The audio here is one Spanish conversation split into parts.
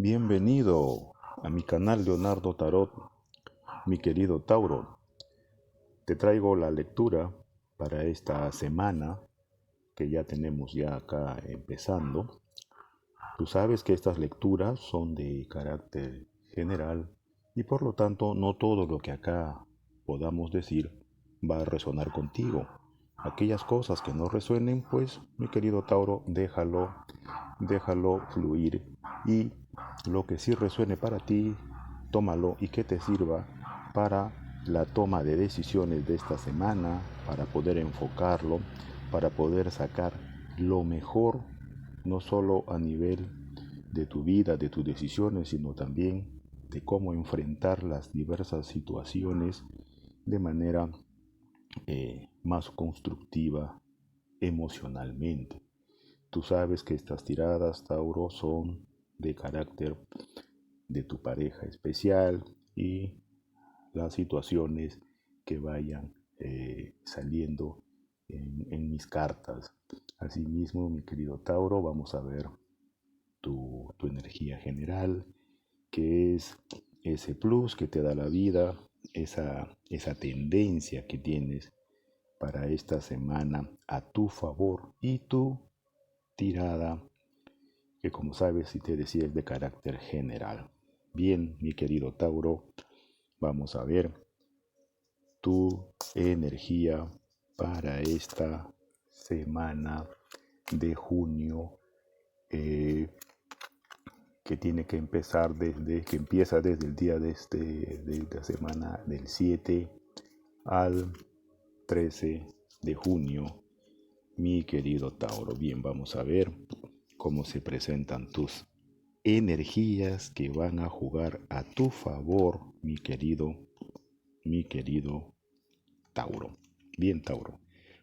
Bienvenido a mi canal Leonardo Tarot, mi querido Tauro. Te traigo la lectura para esta semana que ya tenemos ya acá empezando. Tú sabes que estas lecturas son de carácter general y por lo tanto no todo lo que acá podamos decir va a resonar contigo. Aquellas cosas que no resuenen, pues mi querido Tauro, déjalo fluir, y lo que sí resuene para ti, tómalo y que te sirva para la toma de decisiones de esta semana, para poder enfocarlo, para poder sacar lo mejor, no solo a nivel de tu vida, de tus decisiones, sino también de cómo enfrentar las diversas situaciones de manera más constructiva emocionalmente. Tú sabes que estas tiradas, Tauro, son de carácter de tu pareja especial y las situaciones que vayan saliendo en mis cartas. Asimismo, mi querido Tauro, vamos a ver tu energía general, que es ese plus que te da la vida, esa tendencia que tienes para esta semana a tu favor, y tu tirada, que como sabes, si te decía, es de carácter general. Bien, mi querido Tauro, vamos a ver tu energía para esta semana de junio, eh, que tiene que empezar que empieza desde el día de la semana del 7 al 13 de junio, mi querido Tauro. Bien, vamos a ver cómo se presentan tus energías que van a jugar a tu favor, mi querido Tauro. Bien, Tauro,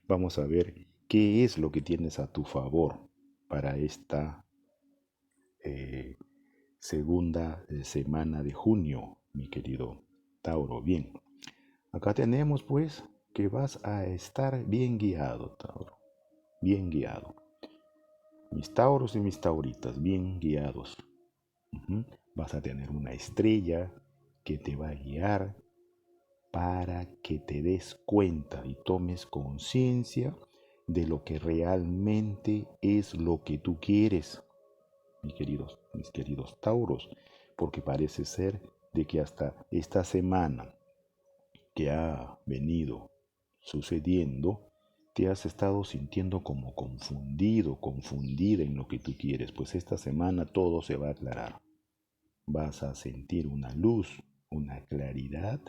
vamos a ver qué es lo que tienes a tu favor para esta eh, segunda semana de junio, mi querido Tauro. Bien, acá tenemos pues que vas a estar bien guiado, Tauro, bien guiado. Mis tauros y mis tauritas, bien guiados. Vas a tener una estrella que te va a guiar para que te des cuenta y tomes conciencia de lo que realmente es lo que tú quieres, mis queridos tauros, porque parece ser de que hasta esta semana que ha venido sucediendo, te has estado sintiendo como confundido, confundida en lo que tú quieres. Pues esta semana todo se va a aclarar. Vas a sentir una luz, una claridad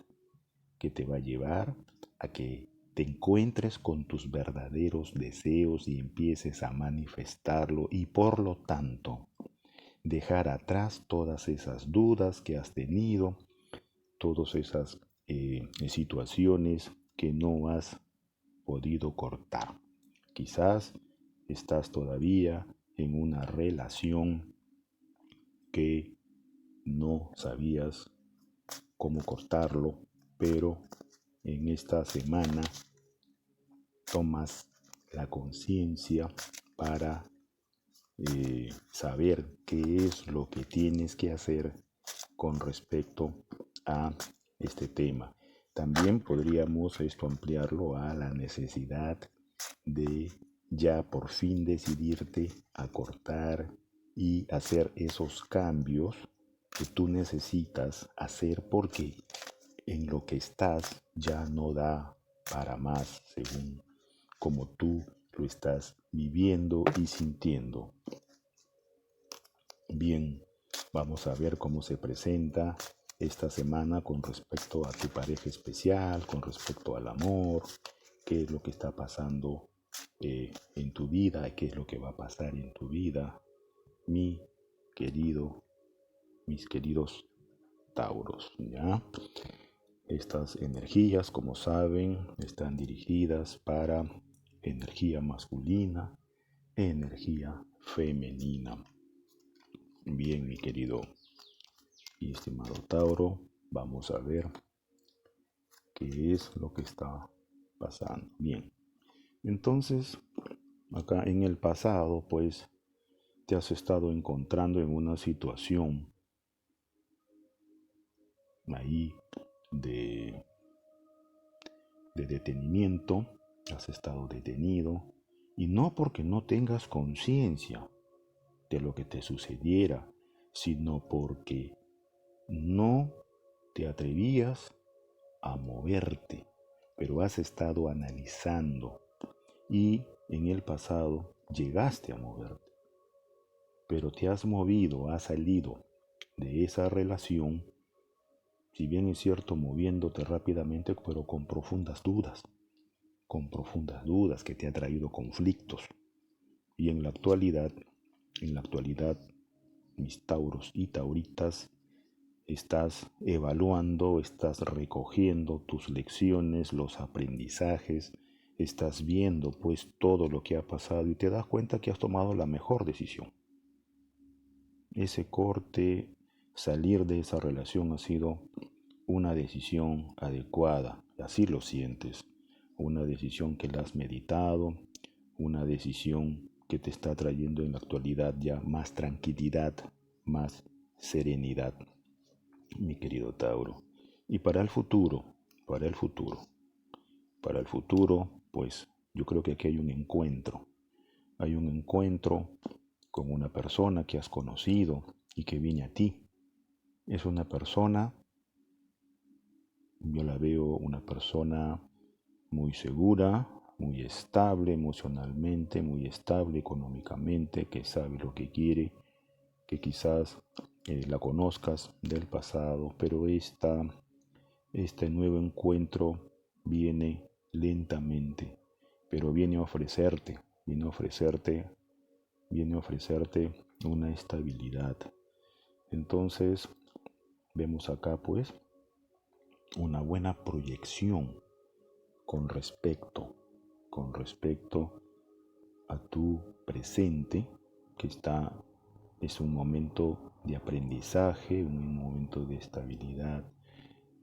que te va a llevar a que te encuentres con tus verdaderos deseos y empieces a manifestarlo, y por lo tanto dejar atrás todas esas dudas que has tenido, todas esas situaciones que no has podido cortar. Quizás estás todavía en una relación que no sabías cómo cortarlo, pero en esta semana tomas la conciencia para saber qué es lo que tienes que hacer con respecto a este tema. También podríamos esto ampliarlo a la necesidad de ya por fin decidirte a cortar y hacer esos cambios que tú necesitas hacer, porque en lo que estás ya no da para más según como tú lo estás viviendo y sintiendo. Bien, vamos a ver cómo se presenta esta semana con respecto a tu pareja especial, con respecto al amor, qué es lo que está pasando en tu vida, qué es lo que va a pasar en tu vida, mi querido, mis queridos Tauros, ¿ya? Estas energías, como saben, están dirigidas para energía masculina, energía femenina. Bien, mi querido y estimado Tauro, vamos a ver qué es lo que está pasando. Bien, entonces, acá en el pasado, pues, te has estado encontrando en una situación ahí de detenimiento, has estado detenido, y no porque no tengas conciencia de lo que te sucediera, sino porque no te atrevías a moverte, pero has estado analizando y en el pasado llegaste a moverte, pero te has movido, has salido de esa relación, si bien es cierto, moviéndote rápidamente, pero con profundas dudas que te ha traído conflictos. Y en la actualidad, mis tauros y tauritas, estás evaluando, estás recogiendo tus lecciones, los aprendizajes, estás viendo pues todo lo que ha pasado y te das cuenta que has tomado la mejor decisión. Ese corte, salir de esa relación ha sido una decisión adecuada, así lo sientes, una decisión que la has meditado, una decisión que te está trayendo en la actualidad ya más tranquilidad, más serenidad, mi querido Tauro. Y para el futuro, para el futuro, para el futuro, pues yo creo que aquí hay un encuentro con una persona que has conocido y que viene a ti. Es una persona, yo la veo una persona muy segura, muy estable emocionalmente, muy estable económicamente, que sabe lo que quiere, que quizás la conozcas del pasado, pero este nuevo encuentro viene lentamente, pero viene a ofrecerte una estabilidad. Entonces, vemos acá pues una buena proyección con respecto a tu presente, que es un momento de aprendizaje, un momento de estabilidad.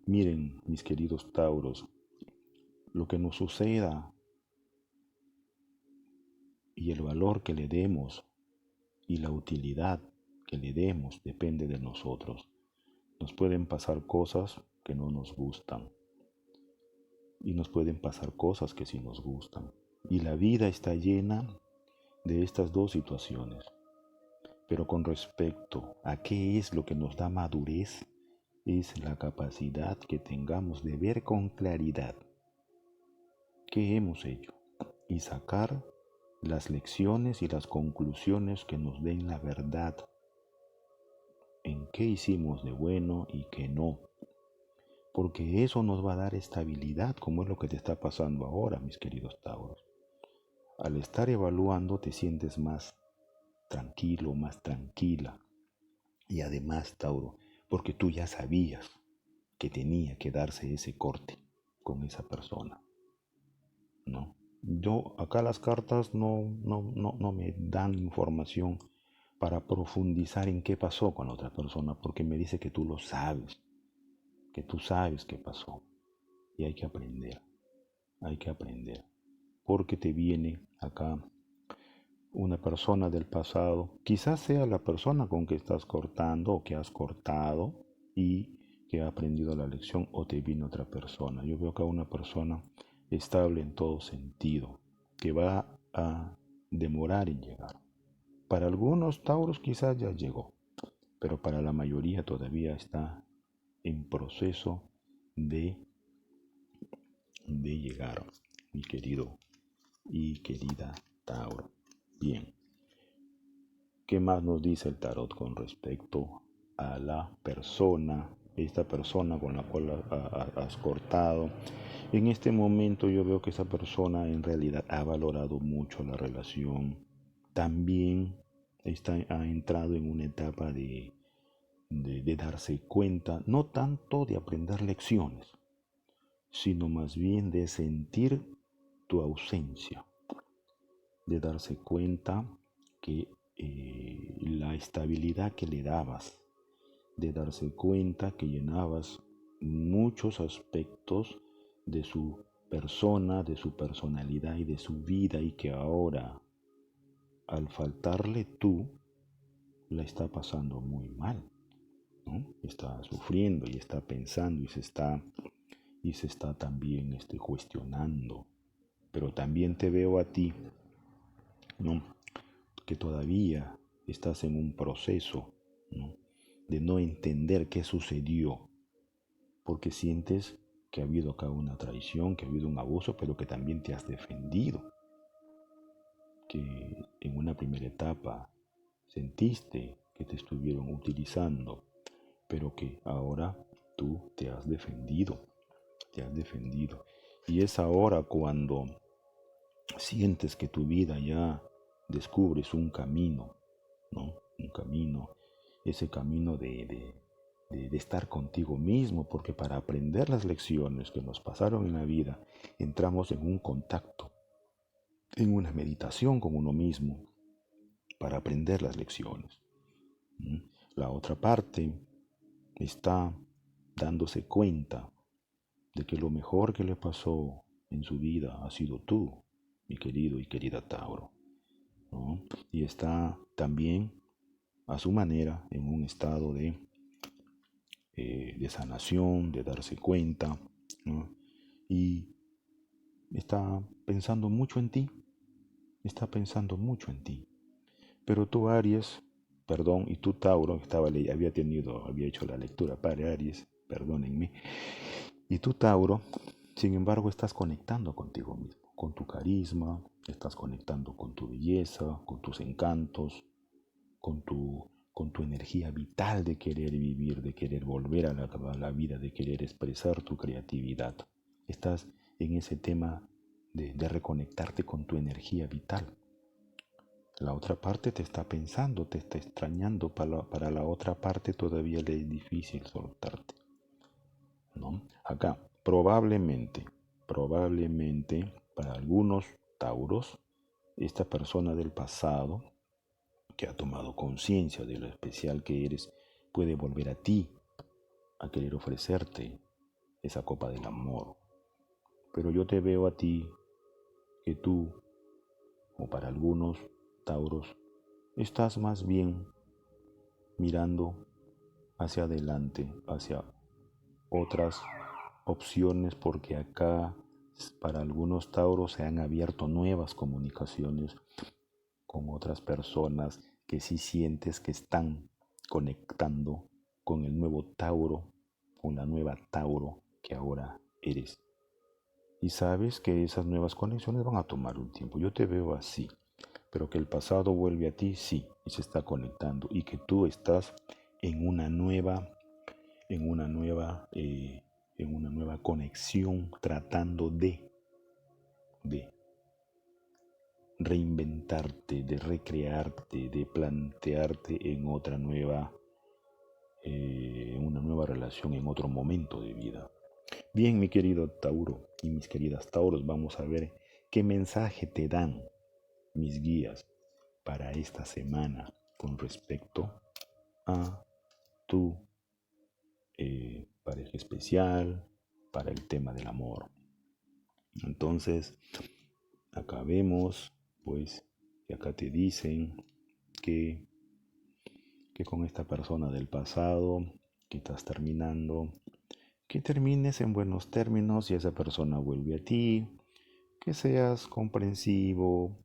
Miren, mis queridos Tauros, lo que nos suceda y el valor que le demos y la utilidad que le demos depende de nosotros. Nos pueden pasar cosas que no nos gustan y nos pueden pasar cosas que sí nos gustan. Y la vida está llena de estas dos situaciones. Pero con respecto a qué es lo que nos da madurez, es la capacidad que tengamos de ver con claridad qué hemos hecho y sacar las lecciones y las conclusiones que nos den la verdad en qué hicimos de bueno y qué no. Porque eso nos va a dar estabilidad, como es lo que te está pasando ahora, mis queridos Tauros. Al estar evaluando te sientes más tranquilo, más tranquila. Y además, Tauro, porque tú ya sabías que tenía que darse ese corte con esa persona, ¿no? Yo, acá las cartas no me dan información para profundizar en qué pasó con la otra persona, porque me dice que tú lo sabes, que tú sabes qué pasó. Y hay que aprender, porque te viene acá una persona del pasado, quizás sea la persona con que estás cortando o que has cortado y que ha aprendido la lección, o te viene otra persona. Yo veo acá una persona estable en todo sentido, que va a demorar en llegar. Para algunos Tauros quizás ya llegó, pero para la mayoría todavía está en proceso de, de llegar, mi querido y querida Tauro. Bien, ¿qué más nos dice el tarot con respecto a la persona, esta persona con la cual has cortado? En este momento yo veo que esa persona en realidad ha valorado mucho la relación. También ha entrado en una etapa de darse cuenta, no tanto de aprender lecciones, sino más bien de sentir tu ausencia, de darse cuenta que la estabilidad que le dabas, de darse cuenta que llenabas muchos aspectos de su persona, de su personalidad y de su vida, y que ahora, al faltarle tú, la está pasando muy mal. ¿no? Está sufriendo y está pensando y se está también cuestionando. Pero también te veo a ti, ¿no? Que todavía estás en un proceso, ¿no? De no entender qué sucedió, porque sientes que ha habido acá una traición, que ha habido un abuso, pero que también te has defendido, que en una primera etapa sentiste que te estuvieron utilizando, pero que ahora tú te has defendido. Y es ahora cuando sientes que tu vida ya descubres un camino, ¿no? Un camino, ese camino de estar contigo mismo, porque para aprender las lecciones que nos pasaron en la vida, entramos en un contacto, en una meditación con uno mismo, para aprender las lecciones. ¿Mm? La otra parte está dándose cuenta de que lo mejor que le pasó en su vida ha sido tú, mi querido y querida Tauro, ¿no? Y está también a su manera en un estado de sanación, de darse cuenta, ¿no? Y está pensando mucho en ti, está pensando mucho en ti. Pero tú, Aries, perdón, y tú, Tauro, había hecho la lectura para Aries, perdónenme, y tú, Tauro, sin embargo, estás conectando contigo mismo, con tu carisma, estás conectando con tu belleza, con tus encantos, con tu energía vital de querer vivir, de querer volver a la vida, de querer expresar tu creatividad. Estás en ese tema de reconectarte con tu energía vital. La otra parte te está pensando, te está extrañando, para la otra parte todavía le es difícil soltarte, ¿no? Acá, probablemente para algunos tauros, esta persona del pasado que ha tomado conciencia de lo especial que eres, puede volver a ti, a querer ofrecerte esa copa del amor. Pero yo te veo a ti que tú, o para algunos tauros, estás más bien mirando hacia adelante, hacia otras opciones, porque acá para algunos tauros se han abierto nuevas comunicaciones con otras personas que sí sientes que están conectando con el nuevo Tauro, con la nueva Tauro que ahora eres. Y sabes que esas nuevas conexiones van a tomar un tiempo. Yo te veo así, pero que el pasado vuelve a ti, sí, y se está conectando. Y que tú estás en una nueva, en una nueva, en una nueva conexión, tratando de reinventarte, de recrearte, de plantearte en una nueva relación, en otro momento de vida. Bien, mi querido Tauro y mis queridas Tauros, vamos a ver qué mensaje te dan mis guías para esta semana con respecto a tu pareja especial, para el tema del amor. Entonces, acá vemos, pues, que acá te dicen que, que con esta persona del pasado que estás terminando, que termines en buenos términos y esa persona vuelve a ti, que seas comprensivo,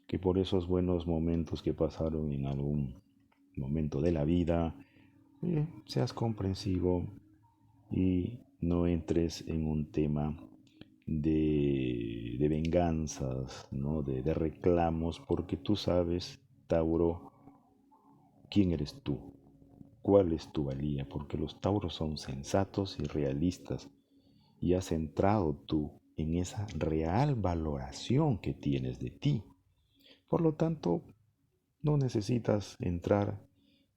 que por esos buenos momentos que pasaron en algún momento de la vida, seas comprensivo y no entres en un tema de venganzas, ¿no? De reclamos, porque tú sabes, Tauro, quién eres tú, cuál es tu valía, porque los Tauros son sensatos y realistas y has centrado tú en esa real valoración que tienes de ti. Por lo tanto, no necesitas entrar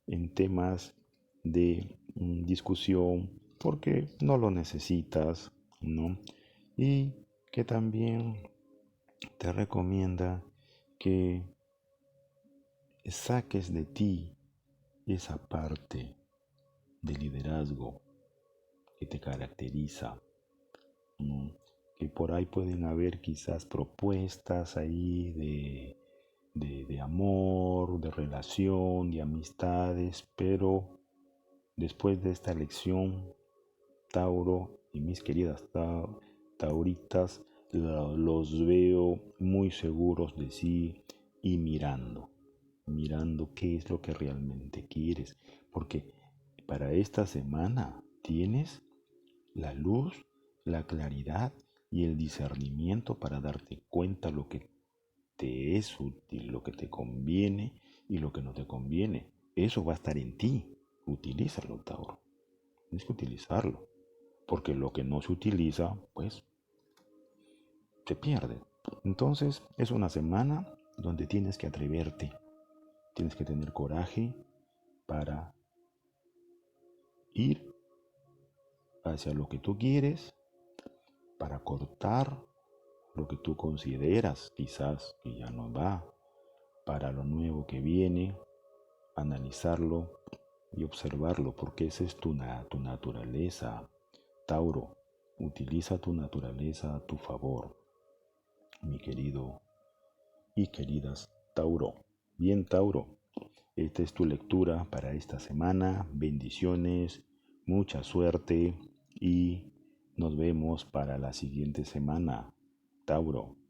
en temas de discusión porque no lo necesitas, ¿no? Y que también te recomienda que saques de ti esa parte de liderazgo que te caracteriza, ¿no? Que por ahí pueden haber quizás propuestas ahí de amor, de relación, de amistades, pero Después de esta lección, Tauro y mis queridas tauritas, los veo muy seguros de sí y mirando qué es lo que realmente quieres, porque para esta semana tienes la luz, la claridad y el discernimiento para darte cuenta lo que te es útil, lo que te conviene y lo que no te conviene. Eso va a estar en ti. Utilízalo, Tauro. Tienes que utilizarlo. Porque lo que no se utiliza, pues, se pierde. Entonces, es una semana donde tienes que atreverte. Tienes que tener coraje para ir hacia lo que tú quieres, para cortar lo que tú consideras quizás que ya no va, para lo nuevo que viene, analizarlo y observarlo, porque esa es tu naturaleza. Tauro, utiliza tu naturaleza a tu favor, mi querido y queridas Tauro. Bien, Tauro, esta es tu lectura para esta semana. Bendiciones, mucha suerte y nos vemos para la siguiente semana. Tauro.